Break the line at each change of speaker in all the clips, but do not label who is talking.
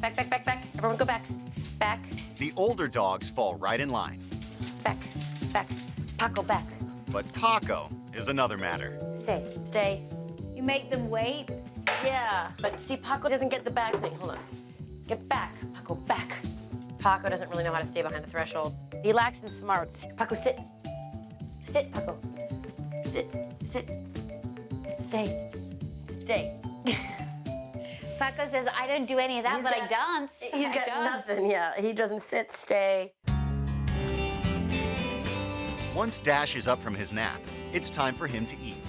Back, back, back, back. Everyone go back. Back,
The older dogs fall right in line.
back, back. Paco, back.
But Paco is another matter.
Stay, stay.
You make them wait?
Yeah, but see, Paco doesn't get the back thing. Hold on. Get back, Paco, back. Paco doesn't really know how to stay behind the threshold. He lacks in smarts. Paco, sit. Sit, Paco. Sit, sit. Stay, stay.
Paco says, I don't do any of that,
He's
but
got-
I dance.
He's
I
got
dance.
nothing, yeah. He doesn't sit, stay.
Once Dash is up from his nap, it's time for him to eat.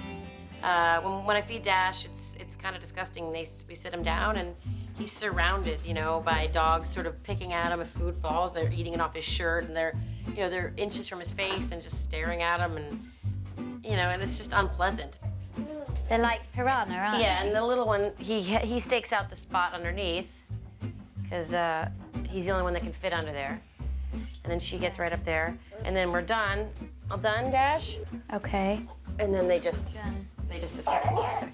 When I feed Dash, it's kind of disgusting. We sit him down and he's surrounded, you know, by dogs sort of picking at him. If food falls, they're eating it off his shirt and they're inches from his face and just staring at him and, and it's just unpleasant.
They're like piranha, aren't
Yeah,
they?
and the little one, he stakes out the spot underneath because he's the only one that can fit under there. And then she gets right up there, and then we're done. All done, Dash?
Okay.
And then they just
Done.
attack.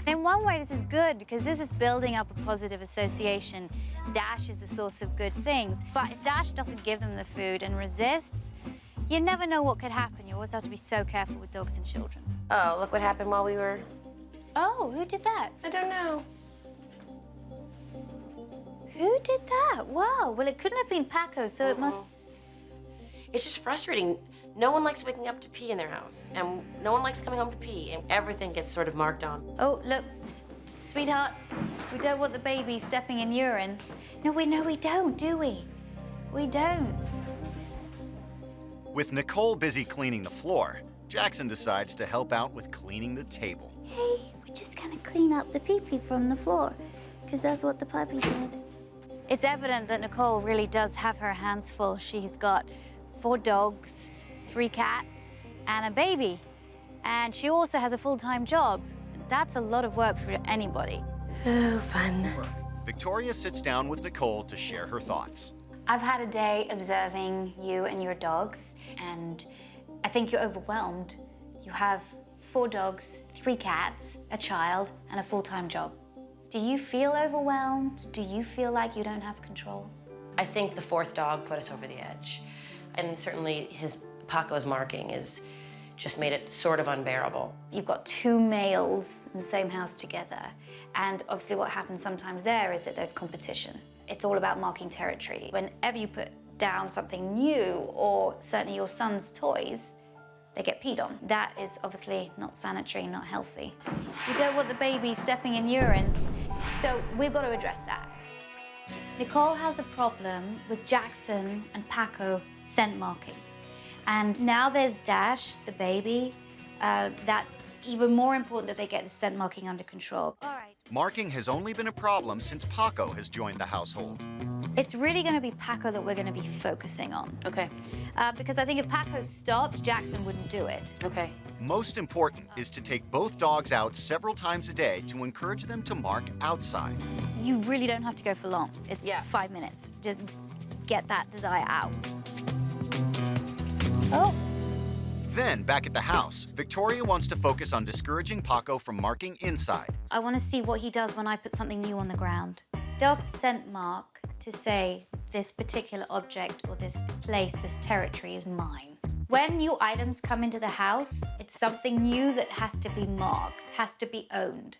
In one way, this is good because this is building up a positive association. Dash is a source of good things. But if Dash doesn't give them the food and resists, you never know what could happen. You always have to be so careful with dogs and children.
Oh, look what happened while we were...
Oh, who did that?
I don't know.
Who did that? Wow. Well, it couldn't have been Paco, so it must...
It's just frustrating. No one likes waking up to pee in their house, and no one likes coming home to pee, and everything gets sort of marked on.
Oh, look, sweetheart, we don't want the baby stepping in urine. No, we don't, do we? We don't.
With Nicole busy cleaning the floor, Jackson decides to help out with cleaning the table.
Hey, we're just gonna clean up the pee-pee from the floor, because that's what the puppy did. It's evident that Nicole really does have her hands full. She's got 4 dogs, 3 cats, and a baby. And she also has a full-time job. That's a lot of work for anybody.
Oh, fun.
Victoria sits down with Nicole to share her thoughts.
I've had a day observing you and your dogs, and I think you're overwhelmed. You have 4 dogs, 3 cats, a child, and a full-time job. Do you feel overwhelmed? Do you feel like you don't have control?
I think the 4th dog put us over the edge. And certainly Paco's marking is just made it sort of unbearable.
You've got 2 males in the same house together, and obviously what happens sometimes there is that there's competition. It's all about marking territory. Whenever you put down something new, or certainly your son's toys, they get peed on. That is obviously not sanitary, not healthy. We don't want the baby stepping in urine, so we've got to address that. Nicole has a problem with Jackson and Paco scent marking. And now there's Dash, the baby. That's even more important that they get the scent marking under control. All right.
Marking has only been a problem since Paco has joined the household.
It's really going to be Paco that we're going to be focusing on.
Okay,
Because I think if Paco stopped, Jackson wouldn't do it.
okay.
Most important is to take both dogs out several times a day to encourage them to mark outside.
You really don't have to go for long. It's
Yeah.
5 minutes. Just get that desire out. Oh.
Then, back at the house, Victoria wants to focus on discouraging Paco from marking inside.
I want to see what he does when I put something new on the ground. Dogs scent mark to say this particular object or this place, this territory is mine. When new items come into the house, it's something new that has to be marked, has to be owned.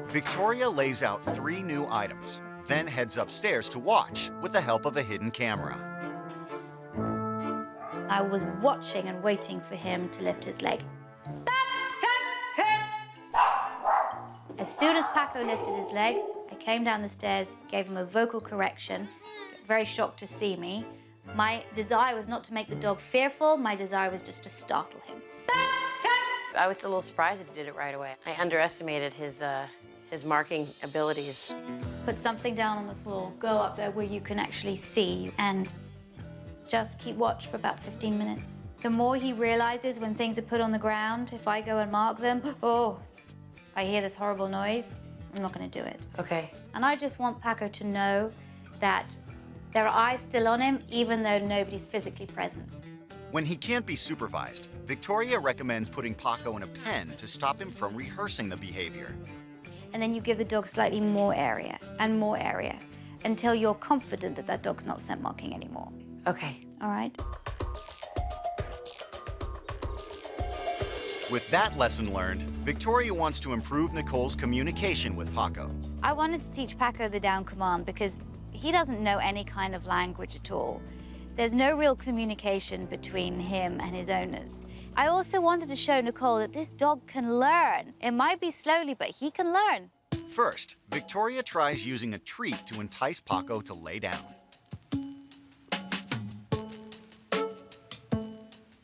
Victoria lays out 3 new items, then heads upstairs to watch with the help of a hidden camera.
I was watching and waiting for him to lift his leg. As soon as Paco lifted his leg, I came down the stairs, gave him a vocal correction, very shocked to see me. My desire was not to make the dog fearful, my desire was just to startle him.
I was a little surprised that he did it right away. I underestimated his marking abilities.
Put something down on the floor, go up there where you can actually see, and just keep watch for about 15 minutes. The more he realizes when things are put on the ground, if I go and mark them, oh, I hear this horrible noise, I'm not gonna do it.
Okay.
And I just want Paco to know that there are eyes still on him, even though nobody's physically present.
When he can't be supervised, Victoria recommends putting Paco in a pen to stop him from rehearsing the behavior.
And then you give the dog slightly more area and more area. until you're confident that that dog's not scent marking anymore.
Okay.
All right?
With that lesson learned, Victoria wants to improve Nicole's communication with Paco.
I wanted to teach Paco the down command because he doesn't know any kind of language at all. There's no real communication between him and his owners. I also wanted to show Nicole that this dog can learn. It might be slowly, but he can learn.
First, Victoria tries using a treat to entice Paco to lay down.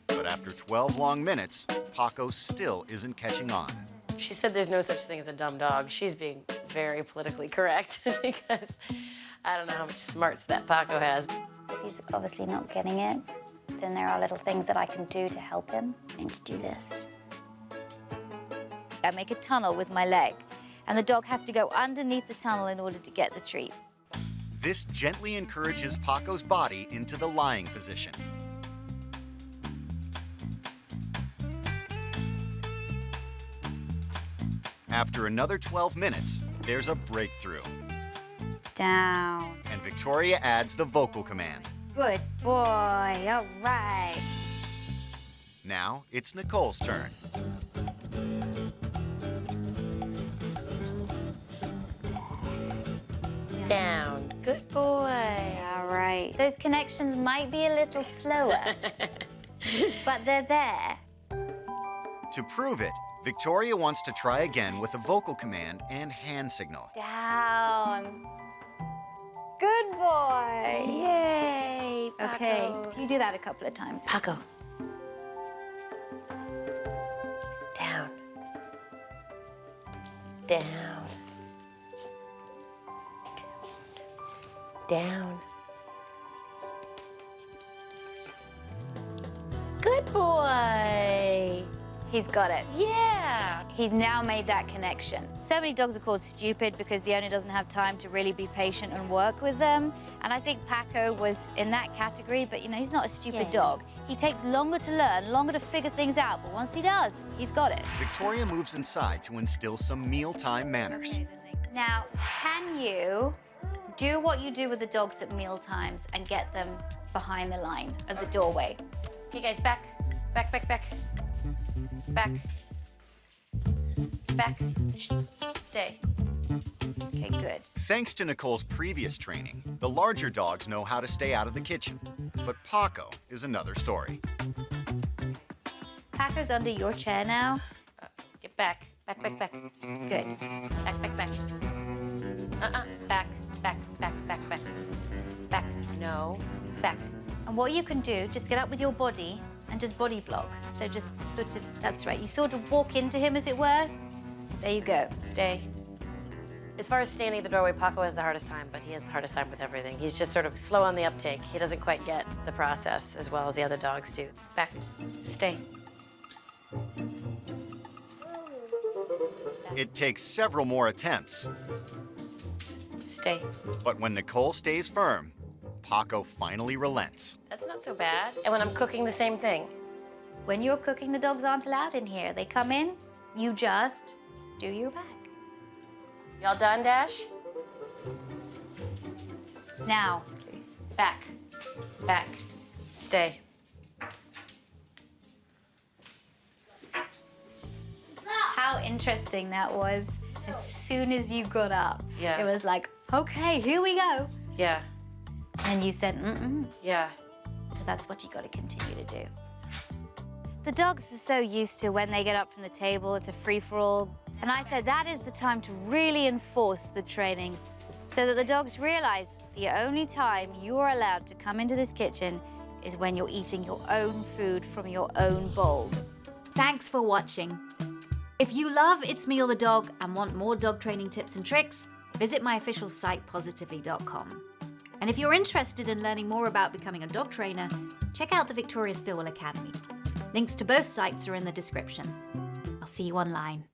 But after 12 long minutes, Paco still isn't catching on.
She said there's no such thing as a dumb dog. She's being very politically correct because I don't know how much smarts that Paco has.
If he's obviously not getting it, then there are little things that I can do to help him. I need to do this. I make a tunnel with my leg, and the dog has to go underneath the tunnel in order to get the treat.
This gently encourages Paco's body into the lying position. After another 12 minutes, there's a breakthrough.
Down.
And Victoria adds the vocal command.
Good boy, all right.
Now it's Nicole's turn.
Down. Good boy.
All right. Those connections might be a little slower, but they're there.
To prove it, Victoria wants to try again with a vocal command and hand signal.
Down. Good boy.
Yay, Paco.
Okay, you do that a couple of times.
Paco. Down. Down. Down. Good boy.
He's got it.
Yeah.
He's now made that connection. So many dogs are called stupid because the owner doesn't have time to really be patient and work with them. And I think Paco was in that category, but you know, he's not a stupid dog. He takes longer to learn, longer to figure things out, but once he does, he's got it.
Victoria moves inside to instill some mealtime manners.
Now, can you do what you do with the dogs at meal times and get them behind the line of the doorway?
Okay, guys, back. Back, back, back. Back. Back. Shh. Stay.
Okay, good.
Thanks to Nicole's previous training, the larger dogs know how to stay out of the kitchen. But Paco is another story.
Paco's under your chair now.
Get back. Back, back, back.
Good.
Back, back, back. Back, back, back, back, back. Back. No. Back.
And what you can do, just get up with your body and just body block. So just sort of, that's right. You sort of walk into him, as it were. There you go.
Stay. As far as standing at the doorway, Paco has the hardest time, but he has the hardest time with everything. He's just sort of slow on the uptake. He doesn't quite get the process as well as the other dogs do. Back. Stay.
It takes several more attempts.
Stay.
But when Nicole stays firm, Paco finally relents.
That's not so bad. And when I'm cooking, the same thing.
When you're cooking, the dogs aren't allowed in here. They come in, you just do your back.
Y'all done, Dash?
Now,
Back. Back. Stay.
how interesting that was. As soon as you got up,
Yeah.
it was like, okay, here we go.
Yeah.
And you said, mm-mm.
Yeah.
So that's what you got to continue to do. The dogs are so used to when they get up from the table, it's a free-for-all. And I said that is the time to really enforce the training so that the dogs realize the only time you are allowed to come into this kitchen is when you're eating your own food from your own bowls.
Thanks for watching. If you love It's Me or the Dog and want more dog training tips and tricks, visit my official site, positively.com. And if you're interested in learning more about becoming a dog trainer, check out the Victoria Stilwell Academy. Links to both sites are in the description. I'll see you online.